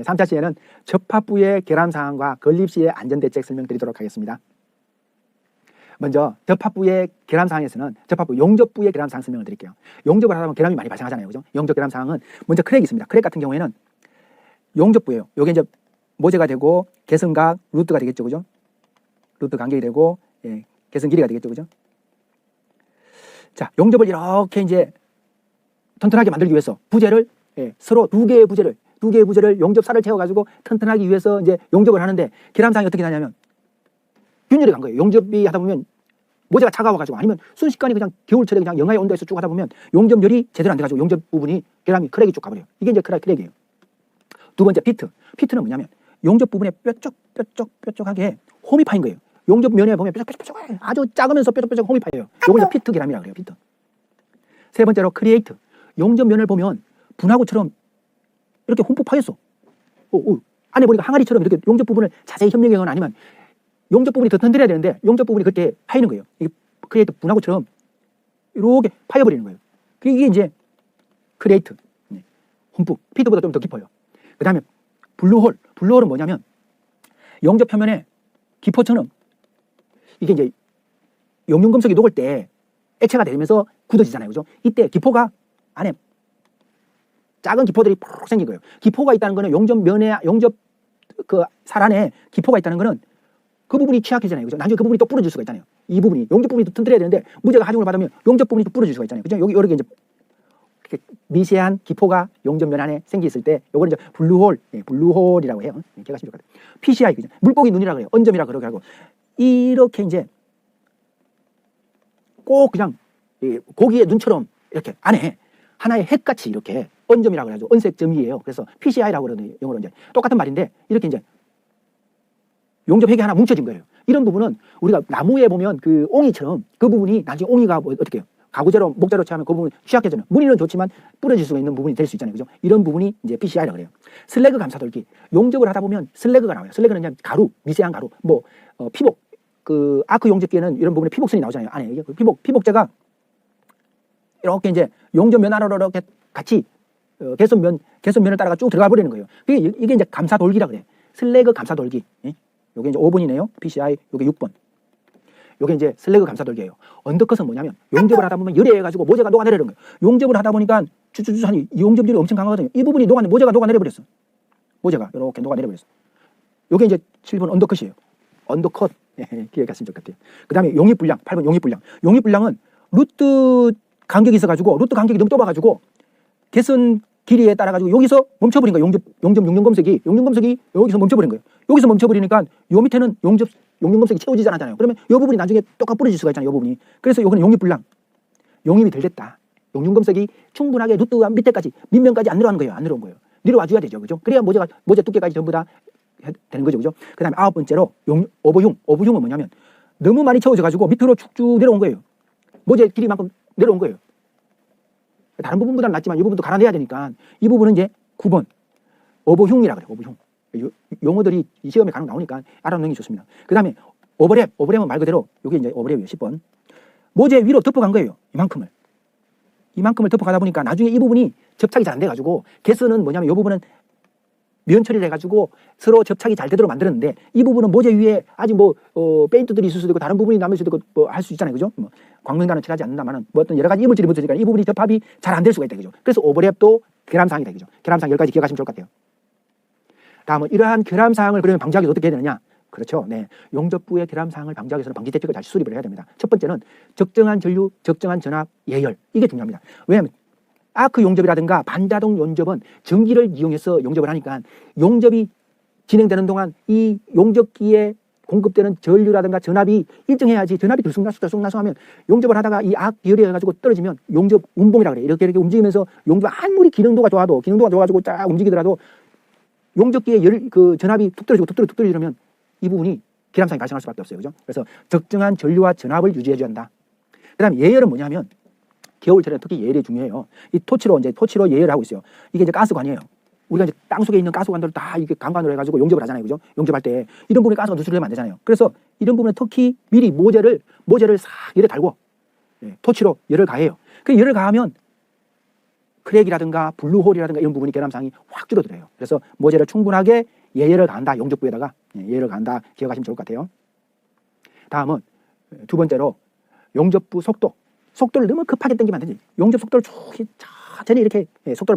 3차 시에는 접합부의 결함 사항과 건립 시의 안전대책 설명드리도록 하겠습니다. 먼저 접합부의 결함 사항에서는 접합부 용접부의 결함 사항 설명을 드릴게요. 용접을 하다 보면 결함이 많이 발생하잖아요. 그죠? 용접 결함 사항은 먼저 크랙이 있습니다. 크랙 같은 경우에는 용접부예요. 요게 이제 모재가 되고 개선각 루트가 되겠죠. 그죠? 루트 간격이 되고 개선 길이가 되겠죠. 그죠? 자, 용접을 이렇게 이제 튼튼하게 만들기 위해서 부재를 서로 두 개의 부재를 용접살을 채워가지고 튼튼하기 위해서 이제 용접을 하는데 결함사항이 어떻게 나냐면 균열이 간 거예요. 용접이 하다 보면 모재가 차가워가지고 아니면 순식간에 그냥 겨울철에 그냥 영하의 온도에서 쭉 하다 보면 용접열이 제대로 안 돼가지고 용접 부분이 결함이 크랙이 쭉 가버려요. 이게 이제 크랙이에요. 두 번째 피트. 피트는 뭐냐면 용접 부분에 뾰족하게 홈이 파인 거예요. 용접 면에 보면 뾰족 아주 작으면서 뾰족뾰족 홈이 파여요. 요걸 이제 피트 결함이라고 그래요. 피트. 세 번째로 크리에이트. 용접 면을 보면 분화구처럼 이렇게 홈폭 파였어. 안에 보니까 항아리처럼 이렇게 용접 부분을 자세히 협력하거나 아니면 용접 부분이 더 튼튼해야 되는데 용접 부분이 그렇게 파이는 거예요. 이게 크리에이트 분화구처럼 이렇게 파여버리는 거예요. 이게 이제 크리에이트. 홈폭. 피트보다 좀 더 깊어요. 그 다음에 블루홀. 블루홀은 뭐냐면 용접 표면에 기포처럼 이게 이제 용융금속이 녹을 때 액체가 되면서 굳어지잖아요. 그죠? 이때 기포가 안에 작은 기포들이 푹 생긴 거예요. 기포가 있다는 거는 용접면에 용접 그 살 안에 기포가 있다는 거는 그 부분이 취약해지잖아요. 그죠? 나중에 그 부분이 또 부러질 수가 있잖아요. 이 부분이 용접 부분이 또 튼튼해야 되는데 무죄가 하중을 받으면 용접 부분이 또 부러질 수가 있잖아요. 그죠? 여기 이렇게 이제 미세한 기포가 용접면 안에 생겼을 때 요거는 이제 블루홀, 블루홀이라고 해요. 이렇게 가시면 좋겠다. PCI 그죠? 물고기 눈이라 그래요. 언점이라 그러게 하고 이렇게 이제 꼭 그냥 고기의 눈처럼 이렇게 안에 하나의 핵같이 이렇게 언점이라고 해가지고 언색점이에요. 그래서 PCI라고 그러는 영어로 이제 똑같은 말인데 이렇게 이제 용접핵이 하나 뭉쳐진 거예요. 이런 부분은 우리가 나무에 보면 그 옹이처럼 그 부분이 나중에 옹이가 뭐 어떻게 해요? 가구재로 목재로 취하면 그 부분이 취약해져요. 무늬는 좋지만 부러질 수가 있는 부분이 될 수 있잖아요. 그죠? 이런 부분이 이제 PCI라고 그래요. 슬래그 감사돌기. 용접을 하다 보면 슬래그가 나와요. 슬래그는 그냥 가루, 미세한 가루. 뭐 피복. 그 아크 용접기에는 이런 부분에 피복선이 나오잖아요. 안에 이게 피복제가 이렇게 이제 용접면 안으로 이렇게 같이 개선면을 따라가 쭉 들어가 버리는 거예요. 이게 이제 감사돌기라 그래. 슬래그 감사돌기. 요게 이제 5번이네요. PCI 요게 6번. 요게 이제 슬래그 감사돌기예요. 언더컷은 뭐냐면 용접을 하다 보면 열에 해가지고 모재가 녹아내리는 거예요. 용접을 하다 보니까 쭈쭈쭈 하니 용접률이 엄청 강하거든요. 이 부분이 모재가 녹아내려버렸어. 모재가 이렇게 녹아내려버렸어. 요게 이제 7번 언더컷이에요. 언더컷. 기억했으면 좋겠대요. 그 다음에 용입불량. 8번 용입불량. 용입불량은 루트 간격이 있어가지고 루트 간격이 너무 좁아가지고 개선 길이에 따라가지고 여기서 멈춰버린 거예요. 용융금속이 여기서 멈춰버린 거예요. 여기서 멈춰버리니까 요 밑에는 용융금속이 채워지지 않았잖아요. 그러면 이 부분이 나중에 똑같이 부러질 수가 있잖아요. 이 부분이. 그래서 요거는 용입불량. 용입이 덜 됐다. 용융금속이 충분하게 루트 밑에까지 밑면까지 안 내려간 거예요. 안 내려온 거예요. 내려와줘야 되죠. 그죠? 그래야 모재 두께까지 전부 다 되는 거죠. 그죠? 그 다음에 9번째로 오버흉. 오버흉은 뭐냐면 너무 많이 채워져가지고 밑으로 쭉쭉 내려온 거예요. 모재 길이만큼 내려온 거예요. 다른 부분보다는 낫지만 이 부분도 갈아내야 되니까 이 부분은 이제 9번 오버흉이라 그래요. 오버흉. 용어들이 이 시험에 간혹 나오니까 알아놓는 게 좋습니다. 그 다음에 오버랩. 오버랩은 말 그대로 이게 이제 오버랩이에요. 10번. 모재 위로 덮어간 거예요. 이만큼을 덮어가다 보니까 나중에 이 부분이 접착이 잘 안 돼가지고 개선은 뭐냐면 이 부분은 면 처리를 해가지고 서로 접착이 잘 되도록 만들었는데 이 부분은 모재 위에 아직 페인트들이 있을 수도 있고 다른 부분이 남을 수도 있고 뭐 할 수 있잖아요. 그죠? 광명단은 칠하지 않는다만은 뭐 어떤 여러 가지 이물질이 묻어지니까 이 부분이 접합이 잘 안 될 수가 있다. 그죠? 그래서 오버랩도 결함사항이 되죠. 결함사항 10가지 기억하시면 좋을 것 같아요. 다음은 이러한 결함사항을 그러면 방지하기 위해서 어떻게 해야 되느냐? 그렇죠. 네. 용접부의 결함사항을 방지하기 위해서는 방지대책을 다시 수립을 해야 됩니다. 첫 번째는 적정한 전류, 적정한 전압, 예열. 이게 중요합니다. 왜냐하면 아크 용접이라든가 반자동 용접은 전기를 이용해서 용접을 하니까 용접이 진행되는 동안 이 용접기에 공급되는 전류라든가 전압이 일정해야지 전압이 들쑥날쑥하면 용접을 하다가 이 악 열이 해가지고 떨어지면 용접 운봉이라고 그래요. 이렇게 움직이면서 용접 아무리 기능도가 좋아가지고 쫙 움직이더라도 용접기에 전압이 툭 떨어지면 이 부분이 결함사항이 발생할 수밖에 없어요. 그죠? 그래서 적정한 전류와 전압을 유지해줘야 한다. 그 다음에 예열은 뭐냐면 겨울철에 특히 예열이 중요해요. 이 토치로 예열을 하고 있어요. 이게 이제 가스관이에요. 우리가 이제 땅 속에 있는 가스관들을 다 이렇게 강관으로 해가지고 용접을 하잖아요. 그죠? 용접할 때 이런 부분에 가스가 누출되면 안 되잖아요. 그래서 이런 부분에 특히 미리 모재를 싹 열에 달고 토치로 열을 가해요. 그 열을 가하면 크랙이라든가 블루홀이라든가 이런 부분이 결함사항이 확 줄어들어요. 그래서 모재를 충분하게 예열을 가한다. 용접부에다가 예열을 가한다. 기억하시면 좋을 것 같아요. 다음은 두 번째로 용접부 속도. 속도를 너무 급하게 당기면 안 되지. 용접 속도를 쭉 천천히 이렇게 속도를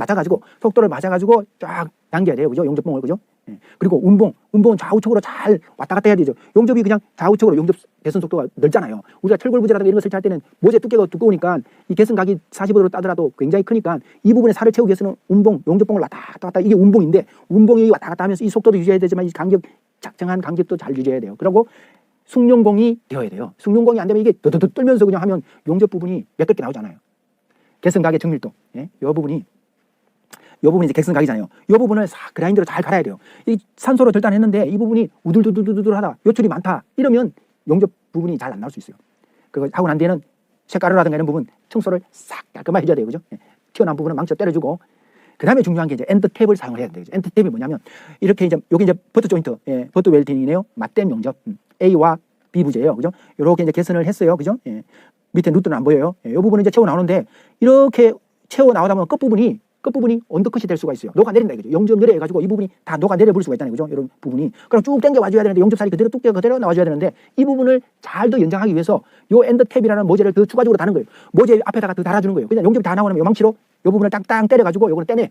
맞춰가지고 쫙 당겨야 돼요. 그죠? 용접봉을. 그죠? 그리고 운봉은 좌우측으로 잘 왔다 갔다 해야 되죠. 용접이 그냥 좌우측으로 용접 개선 속도가 넓잖아요. 우리가 철골 부재라든가 이런 거 설치할 때는 모재 두께가 두꺼우니까 이 개선각이 40도로 따더라도 굉장히 크니까 이 부분에 살을 채우기 위해서는 용접봉을 왔다 갔다 이게 운봉인데 운봉이 왔다 갔다 하면서 이 속도도 유지해야 되지만 이 간격, 적정한 간격도 잘 유지해야 돼요. 그리고 숙련공이 되어야 돼요. 숙련공이 안 되면 이게 드드드 떨면서 그냥 하면 용접 부분이 매끄럽게 나오잖아요. 개선각의 정밀도. 이 부분이 이제 개선각이잖아요. 이 부분을 싹 그라인더로 잘 갈아야 돼요. 이 산소로 절단했는데 이 부분이 우들두들두들하다 요출이 많다 이러면 용접 부분이 잘 안 나올 수 있어요. 그거 하고 난 뒤에는 쇳가루라든가 이런 부분 청소를 싹 깔끔하게 해줘야 돼요. 그죠? 튀어나온 부분은 망쳐 때려주고 그 다음에 중요한 게 이제 엔드탭을 사용을 해야 돼요. 엔드탭이 뭐냐면 이렇게 이제 여기 이제 버트 조인트, 버트 웰딩이네요. 맞댐 용접. A와 B 부재예요. 그죠? 이렇게 이제 개선을 했어요. 그죠? 밑에 루트는 안 보여요. 이 부분은 이제 채워 나오는데 이렇게 채워 나오다 보면 끝부분이 언더컷이 될 수가 있어요. 녹아내린다 이거죠. 용접 열애 해가지고 이 부분이 다 녹아내려 볼 수가 있잖아요. 그죠? 이런 부분이. 그럼 쭉 당겨 와줘야 되는데 용접살이 그대로 뚝 그대로 나와줘야 되는데 이 부분을 잘 더 연장하기 위해서 요 엔드탭이라는 모재를 더 추가적으로 다는 거예요. 모재 앞에다가 더 달아주는 거예요. 그냥 용접이 다 나오면 요 망치로 요 부분을 땅땅 때려가지고 요거는 떼내.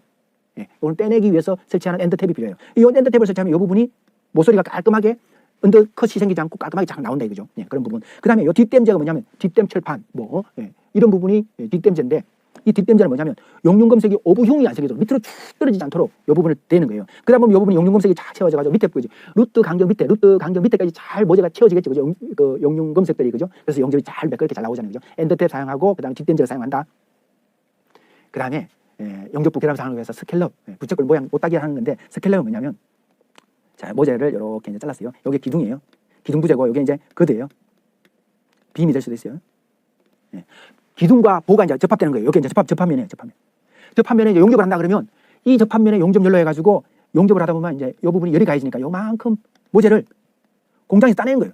요거는 떼내기 위해서 설치하는 엔드탭이 필요해요. 이 엔드탭을 설치하면 요 부분이 모서리가 깔끔하게 언더컷이 생기지 않고 깔끔하게 잘 나온다 이거죠. 그런 부분. 그 다음에 요 뒷댐재가 뭐냐면 뒷댐 철판 이런 부분이 뒷댐재인데 이 뒷댐재는 뭐냐면 용융검색이 오브흉이 안 생기도록 밑으로 쭉 떨어지지 않도록 이 부분을 대는 거예요. 그러다 보면 이 부분이 용융검색이 잘 채워져가지고 밑에 보이지. 루트 간격 밑에까지 잘 모재가 채워지겠죠. 그죠? 그 용융검색들이 그죠? 그래서 용접이 잘 매끄럽게 잘 나오잖아요. 그죠? 엔더탭 사용하고 그다음에 뒷댐재를 사용한다. 그 다음에 용접부 결함 사용을 위해서 스캘럽 부채꼴 모양 못따기 하는 건데 스캘럽은 뭐냐면 자 모재를 이렇게 이제 잘랐어요. 여기 기둥이에요. 기둥 부재고 여기 이제 거드예요. 빔이 될 수도 있어요. 기둥과 보가 이제 접합되는 거예요. 여기 이제 접합면이에요. 접합면에 이제 용접을 한다 그러면 이 접합면에 용접 열로 해가지고 용접을 하다 보면 이제 이 부분이 열이 가해지니까 요만큼 모재를 공장에서 따내는 거예요.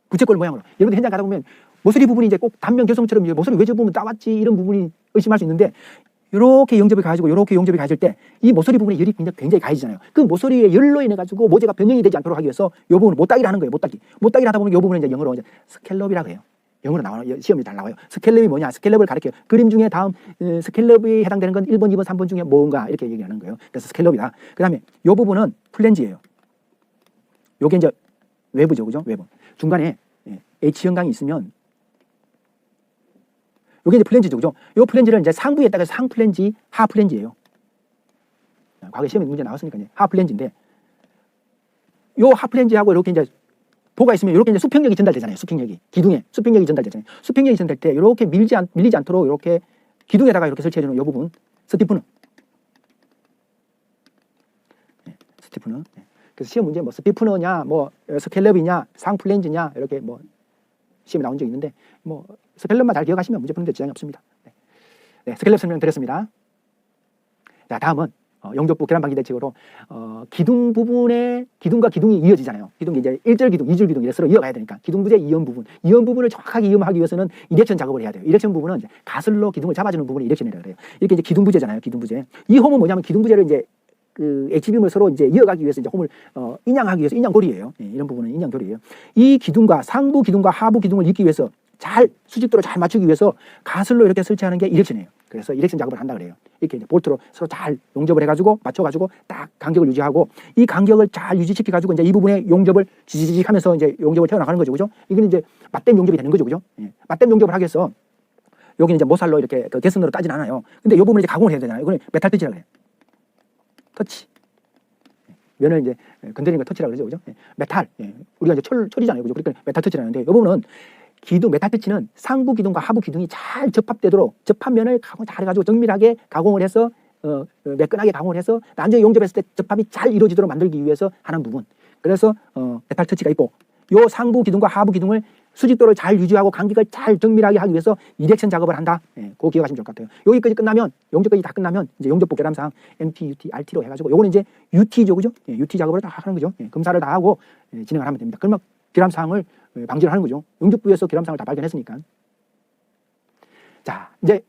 부채꼴 모양으로. 여러분들 현장 가다 보면 모서리 부분이 이제 꼭 단면 결성처럼 모서리 왜 접으면 따왔지 이런 부분이 의심할 수 있는데 이렇게 용접이 가해지고 이렇게 용접이 가해질 때 이 모서리 부분에 열이 굉장히 가해지잖아요. 그 모서리의 열로 인해 가지고 모재가 변형이 되지 않도록 하기 위해서 이 부분을 못따기를 하는 거예요. 못따기를 하다 보면 이 부분을 이제 영어로 이제 스캘럽이라고 해요. 영어로 나와요. 시험이 잘 나와요. 스캘럽이 뭐냐? 스캘럽을 가르쳐요. 그림 중에 다음 스캘럽이 해당되는 건 1번, 2번, 3번 중에 뭔가 이렇게 얘기하는 거예요. 그래서 스캘럽이다. 그 다음에 이 부분은 플랜지예요. 요게 이제 외부죠. 그죠? 외부. 중간에 H형광이 있으면 요게 이제 플랜지죠. 그죠? 요 플랜지를 이제 상부에 따라서 상플랜지, 하플랜지예요. 과거에 시험에 문제 나왔으니까 이제 하플랜지인데 요 하플랜지하고 이렇게 이제 보가 있으면 이렇게 이제 수평력이 전달되잖아요. 수평력이. 기둥에 수평력이 전달되잖아요. 수평력이 전달될 때 이렇게 밀리지 않도록 이렇게 기둥에다가 이렇게 설치해주는 이 부분 스티프너. 스티프너. 그래서 시험 문제 뭐 스티프너냐, 뭐 스캘럽이냐, 상플랜지냐 이렇게 뭐 시험에 나온 적이 있는데 뭐 스캘럽만 잘 기억하시면 문제 푸는데 지장이 없습니다. 스캘럽 설명 드렸습니다. 자, 다음은 용접부 계란방지 대책으로 기둥 부분에 기둥과 기둥이 이어지잖아요. 기둥이 이제 1절 기둥, 2절 기둥 이렇게 서로 이어가야 되니까 기둥 부재 이연 부분을 정확하게 이음하기 위해서는 이렉션 작업을 해야 돼요. 이렉션 부분은 이제 가슬로 기둥을 잡아주는 부분을 이렉션이라고 그래요. 이렇게 이제 기둥 부재잖아요. 기둥 부재. 이 홈은 뭐냐면 기둥 부재를 이제 그 H빔을 서로 이제 이어가기 위해서 이제 홈을 인양하기 위해서 인양고리예요. 이런 부분은 인양고리예요. 이 기둥과 상부 기둥과 하부 기둥을 잇기 위해서 잘 수직도를 잘 맞추기 위해서 가슬로 이렇게 설치하는 게 이렉션이에요. 그래서 이렉션 작업을 한다 그래요. 이렇게 이제 볼트로 서로 잘 용접을 해가지고 맞춰가지고 딱 간격을 유지하고 이 간격을 잘 유지시켜가지고 이제 이 부분에 용접을 지지직 하면서 이제 용접을 태워나가는 거죠. 그죠? 이건 이제 맞댐 용접이 되는 거죠. 그죠? 맞댐 용접을 하기 위해서 여기는 이제 모살로 이렇게 그 개선으로 따진 않아요. 근데 이 부분을 이제 가공을 해야 되잖아요. 이거는 메탈 터치라고 해요. 터치. 면을 이제 건드리는 거 터치라고 그러죠. 그죠? 메탈. 우리가 이제 철이잖아요. 그죠? 그러니까 메탈 터치라는데 이 부분은 기둥, 메탈 터치는 상부 기둥과 하부 기둥이 잘 접합되도록 접합면을 가공 잘 해가지고 정밀하게 가공을 해서 매끈하게 가공을 해서 나중에 용접했을 때 접합이 잘 이루어지도록 만들기 위해서 하는 부분. 그래서 메탈 터치가 있고 요 상부 기둥과 하부 기둥을 수직도를 잘 유지하고 간격을 잘 정밀하게 하기 위해서 이렉션 작업을 한다. 그거 기억하시면 좋을 것 같아요. 여기까지 끝나면 용접까지 다 끝나면 이제 용접부 결함상 MT, UT, RT로 해가지고 요거는 이제 UT죠, 그죠? UT 작업을 다 하는 거죠. 검사를 다 하고 진행을 하면 됩니다. 그러면 결함상을 방지를 하는 거죠. 용접부에서 결함상을 다 발견했으니까. 자, 이제